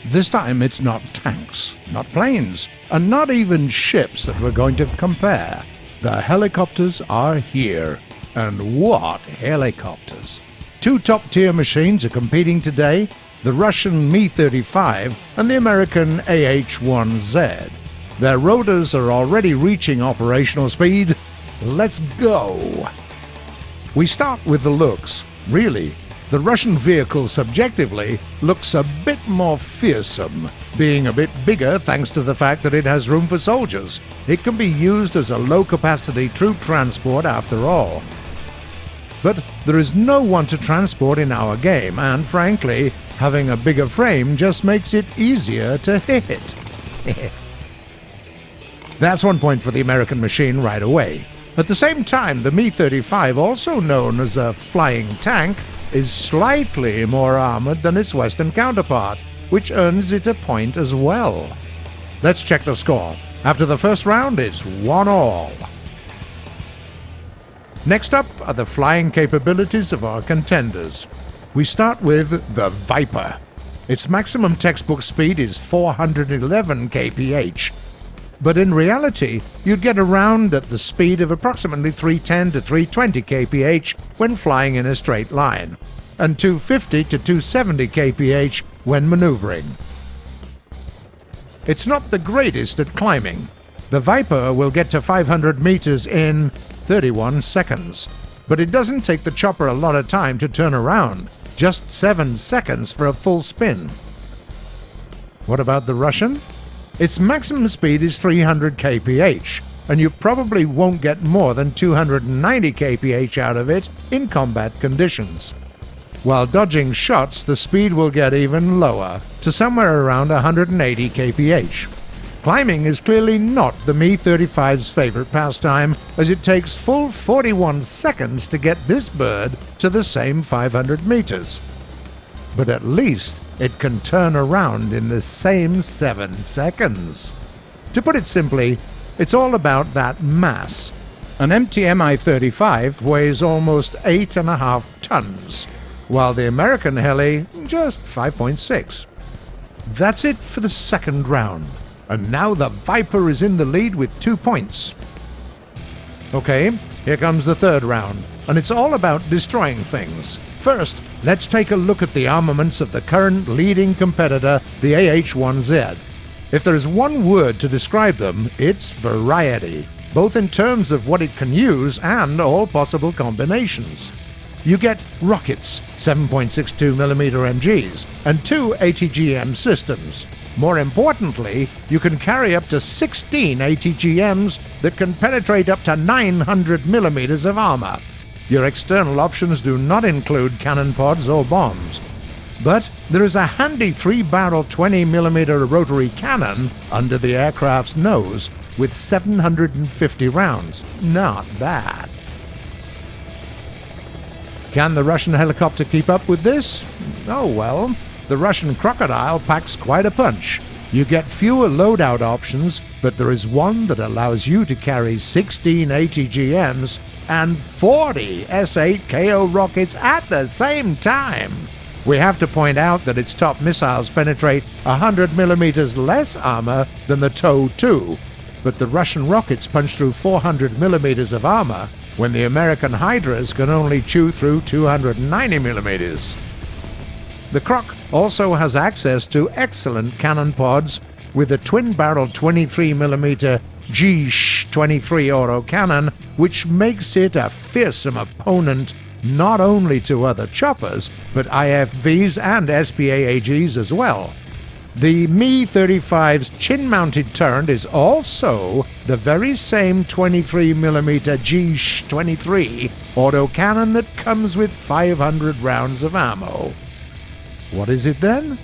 This time it's not tanks, not planes, and not even ships that we're going to compare. The helicopters are here. And what helicopters! Two top-tier machines are competing today, the Russian Mi-35 and the American AH-1Z. Their rotors are already reaching operational speed. Let's go! We start with the looks. Really, the Russian vehicle subjectively looks a bit more fearsome, being a bit bigger thanks to the fact that it has room for soldiers. It can be used as a low-capacity troop transport after all. But there is no one to transport in our game, and frankly, having a bigger frame just makes it easier to hit. That's 1 point for the American machine right away. At the same time, the Mi-35, also known as a flying tank, is slightly more armored than its Western counterpart, which earns it a point as well. Let's check the score. After the first round, it's 1-1. Next up are the flying capabilities of our contenders. We start with the Viper. Its maximum textbook speed is 411 kph. But in reality, you'd get around at the speed of approximately 310 to 320 kph when flying in a straight line, and 250 to 270 kph when maneuvering. It's not the greatest at climbing. The Viper will get to 500 meters in 31 seconds, but it doesn't take the chopper a lot of time to turn around, just 7 seconds for a full spin. What about the Russian? Its maximum speed is 300 kph, and you probably won't get more than 290 kph out of it in combat conditions. While dodging shots, the speed will get even lower, to somewhere around 180 kph. Climbing is clearly not the Mi-35's favorite pastime, as it takes full 41 seconds to get this bird to the same 500 meters. But at least it can turn around in the same 7 seconds. To put it simply, it's all about that mass. An empty Mi-35 weighs almost 8.5 tons, while the American heli just 5.6. That's it for the second round, and now the Viper is in the lead with 2 points. Okay, here comes the third round, and it's all about destroying things. First, let's take a look at the armaments of the current leading competitor, the AH-1Z. If there is one word to describe them, it's variety, both in terms of what it can use and all possible combinations. You get rockets, 7.62mm MGs, and 2 ATGM systems. More importantly, you can carry up to 16 ATGMs that can penetrate up to 900mm of armor. Your external options do not include cannon pods or bombs. But there is a handy 3-barrel 20mm rotary cannon under the aircraft's nose with 750 rounds. Not bad. Can the Russian helicopter keep up with this? Oh well, the Russian Crocodile packs quite a punch. You get fewer loadout options, but there is one that allows you to carry 16 ATGMs and 40 S-8 KO rockets at the same time. We have to point out that its top missiles penetrate 100mm less armor than the TOW-2, but the Russian rockets punch through 400mm of armor when the American Hydras can only chew through 290mm. The Croc also has access to excellent cannon pods with a twin-barrel 23mm G-23 autocannon, which makes it a fearsome opponent not only to other choppers, but IFVs and SPAAGs as well. The Mi-35's chin-mounted turret is also the very same 23mm G-23 autocannon that comes with 500 rounds of ammo. What is it then?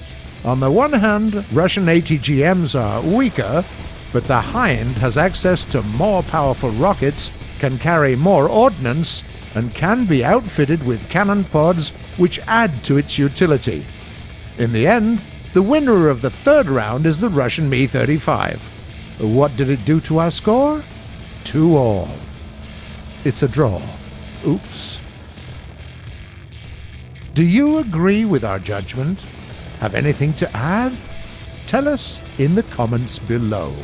On the one hand, Russian ATGMs are weaker, but the Hind has access to more powerful rockets, can carry more ordnance, and can be outfitted with cannon pods which add to its utility. In the end, the winner of the third round is the Russian Mi-35. What did it do to our score? 2-2. It's a draw. Oops. Do you agree with our judgment? Have anything to add? Tell us in the comments below.